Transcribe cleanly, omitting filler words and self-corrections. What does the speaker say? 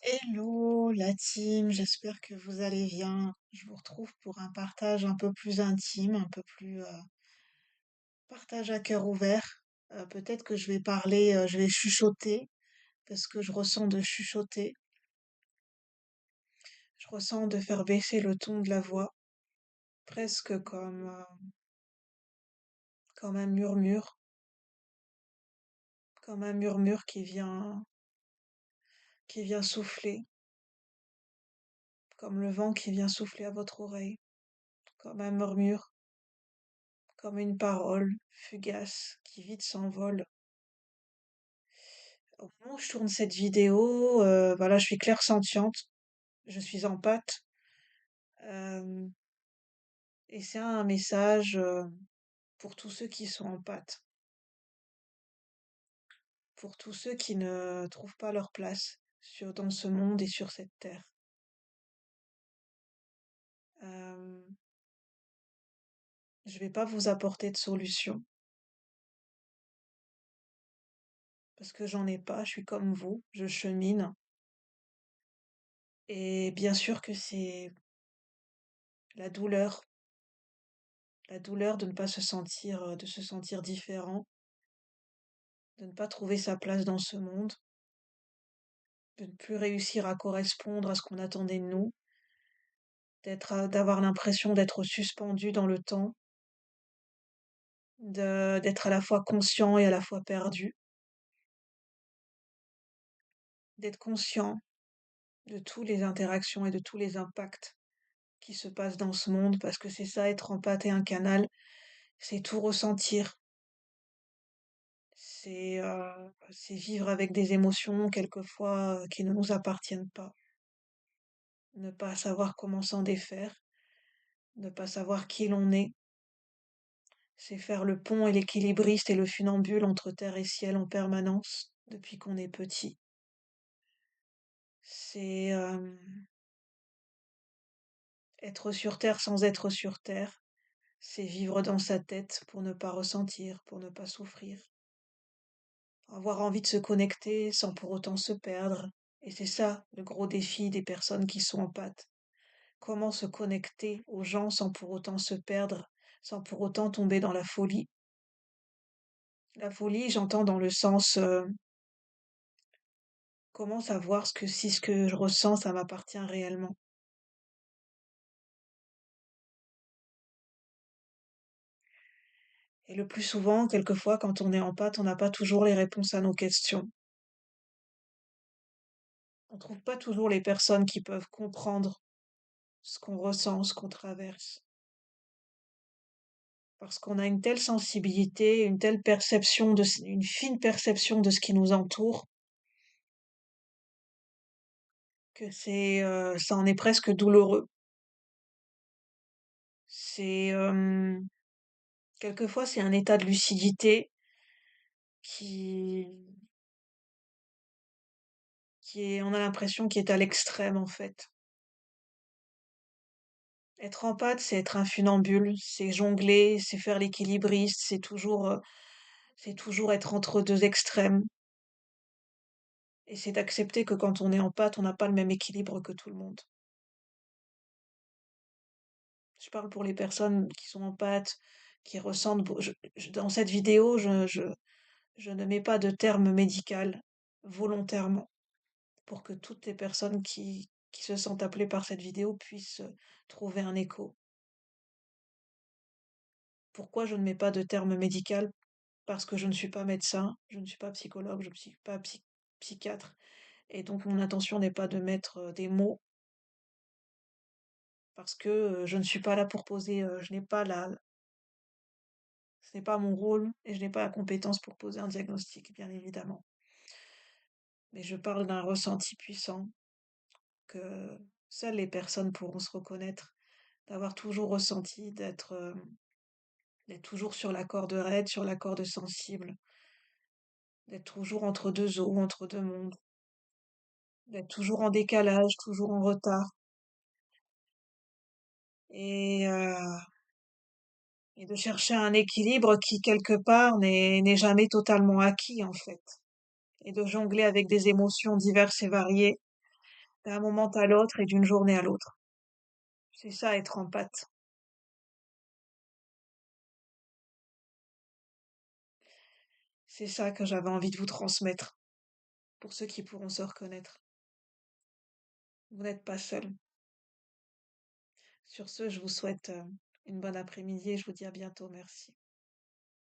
Hello la team, j'espère que vous allez bien. Je vous retrouve pour un partage un peu plus intime, un peu plus partage à cœur ouvert. Peut-être que je vais parler, je vais chuchoter parce que je ressens de chuchoter. Je ressens de faire baisser le ton de la voix, presque comme comme un murmure qui vient souffler, comme le vent qui vient souffler à votre oreille, comme un murmure, comme une parole fugace qui vite s'envole. Au moment où je tourne cette vidéo, voilà, je suis clairsentiente, je suis en pâte, euh, et c'est un message pour tous ceux qui sont en pâte, pour tous ceux qui ne trouvent pas leur place dans ce monde et sur cette terre. Euh, je vais pas vous apporter de solution parce que j'en ai pas. Je suis comme vous, je chemine, et bien sûr que c'est la douleur, la douleur de ne pas se sentir, de se sentir différent, de ne pas trouver sa place dans ce monde, de ne plus réussir à correspondre à ce qu'on attendait de nous, d'avoir l'impression d'être suspendu dans le temps, d'être à la fois conscient et à la fois perdu, d'être conscient de toutes les interactions et de tous les impacts qui se passent dans ce monde, parce que c'est ça, être empathe et un canal, c'est tout ressentir, c'est vivre avec des émotions quelquefois qui ne nous appartiennent pas, ne pas savoir comment s'en défaire, ne pas savoir qui l'on est. C'est faire le pont et l'équilibriste et le funambule entre terre et ciel en permanence depuis qu'on est petit. C'est être sur terre sans être sur terre. C'est vivre dans sa tête pour ne pas ressentir, pour ne pas souffrir. Avoir envie de se connecter sans pour autant se perdre. Et c'est ça le gros défi des personnes qui sont en pâte. Comment se connecter aux gens sans pour autant se perdre, sans pour autant tomber dans la folie. La folie, j'entends dans le sens comment savoir si ce que je ressens, ça m'appartient réellement. Et le plus souvent, quelquefois, quand on est en pâte, on n'a pas toujours les réponses à nos questions. On trouve pas toujours les personnes qui peuvent comprendre ce qu'on ressent, ce qu'on traverse. Parce qu'on a une telle sensibilité, une telle perception une fine perception de ce qui nous entoure, que ça en est presque douloureux. C'est, quelquefois, c'est un état de lucidité qui, on a l'impression qui est à l'extrême, en fait. Être en pâte, c'est être un funambule, c'est jongler, c'est faire l'équilibriste, c'est toujours être entre deux extrêmes. Et c'est d'accepter que quand on est en pâte, on n'a pas le même équilibre que tout le monde. Je parle pour les personnes qui sont en pâte, qui ressentent. Dans cette vidéo, je ne mets pas de terme médical volontairement pour que toutes les personnes qui se sentent appelées par cette vidéo puissent trouver un écho. Pourquoi je ne mets pas de terme médical? Parce que je ne suis pas médecin, je ne suis pas psychologue, je ne suis pas psychiatre. Et donc mon intention n'est pas de mettre des mots parce que je ne suis pas là pour poser, je n'ai pas ce n'est pas mon rôle et je n'ai pas la compétence pour poser un diagnostic, bien évidemment. Mais je parle d'un ressenti puissant que seules les personnes pourront se reconnaître, d'avoir toujours ressenti, d'être toujours sur la corde raide, sur la corde sensible, d'être toujours entre deux eaux, entre deux mondes, d'être toujours en décalage, toujours en retard, et, euh, et de chercher un équilibre qui, quelque part, n'est jamais totalement acquis, en fait, et de jongler avec des émotions diverses et variées d'un moment à l'autre et d'une journée à l'autre. C'est ça être empathe. C'est ça que j'avais envie de vous transmettre, pour ceux qui pourront se reconnaître. Vous n'êtes pas seul. Sur ce, je vous souhaite une bonne après-midi et je vous dis à bientôt. Merci.